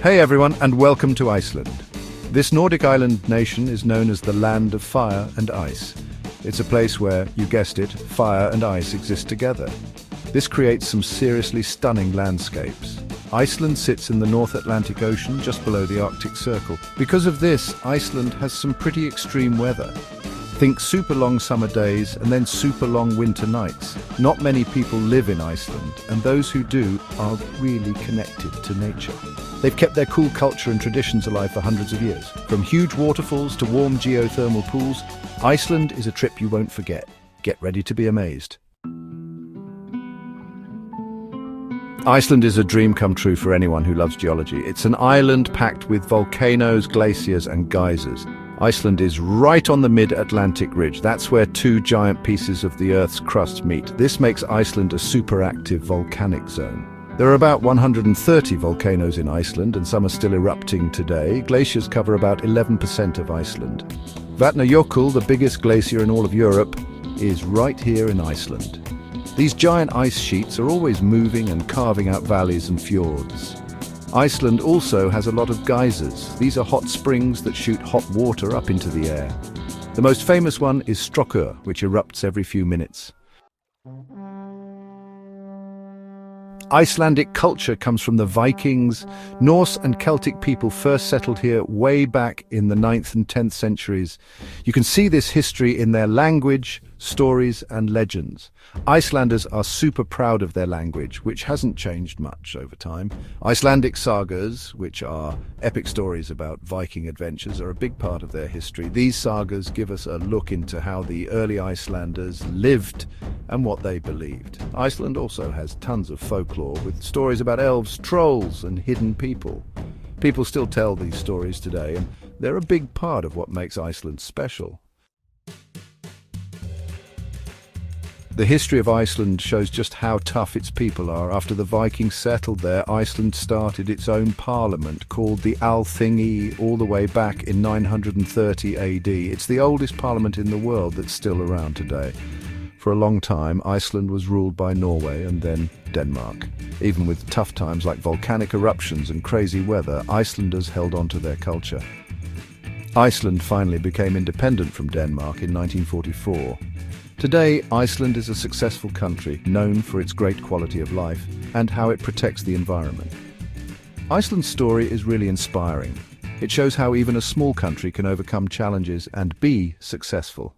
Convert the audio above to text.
Hey everyone, and welcome to Iceland. This Nordic island nation is known as the land of fire and ice. It's a place where, you guessed it, fire and ice exist together. This creates some seriously stunning landscapes. Iceland sits in the North Atlantic Ocean, just below the Arctic Circle. Because of this, Iceland has some pretty extreme weather. Think super long summer days and then super long winter nights. Not many people live in Iceland, and those who do are really connected to nature. They've kept their cool culture and traditions alive for hundreds of years. From huge waterfalls to warm geothermal pools, Iceland is a trip you won't forget. Get ready to be amazed. Iceland is a dream come true for anyone who loves geology. It's an island packed with volcanoes, glaciers, and geysers. Iceland is right on the mid-Atlantic ridge. That's where two giant pieces of the Earth's crust meet. This makes Iceland a superactive volcanic zone. There are about 130 volcanoes in Iceland, and some are still erupting today. Glaciers cover about 11% of Iceland. Vatnajökull, the biggest glacier in all of Europe, is right here in Iceland. These giant ice sheets are always moving and carving out valleys and fjords. Iceland also has a lot of geysers. These are hot springs that shoot hot water up into the air. The most famous one is Strokkur, which erupts every few minutes. Icelandic culture comes from the Vikings. Norse and Celtic people first settled here way back in the 9th and 10th centuries. You can see this history in their language, stories, and legends. Icelanders are super proud of their language, which hasn't changed much over time. Icelandic sagas, which are epic stories about Viking adventures, are a big part of their history. These sagas give us a look into how the early Icelanders lived and what they believed. Iceland also has tons of folklore with stories about elves, trolls, and hidden people. People still tell these stories today, and they're a big part of what makes Iceland special. The history of Iceland shows just how tough its people are. After the Vikings settled there, Iceland started its own parliament called the Alþingi all the way back in 930 AD. It's the oldest parliament in the world that's still around today. For a long time, Iceland was ruled by Norway and then Denmark. Even with tough times like volcanic eruptions and crazy weather, Icelanders held on to their culture. Iceland finally became independent from Denmark in 1944. Today, Iceland is a successful country, known for its great quality of life and how it protects the environment. Iceland's story is really inspiring. It shows how even a small country can overcome challenges and be successful.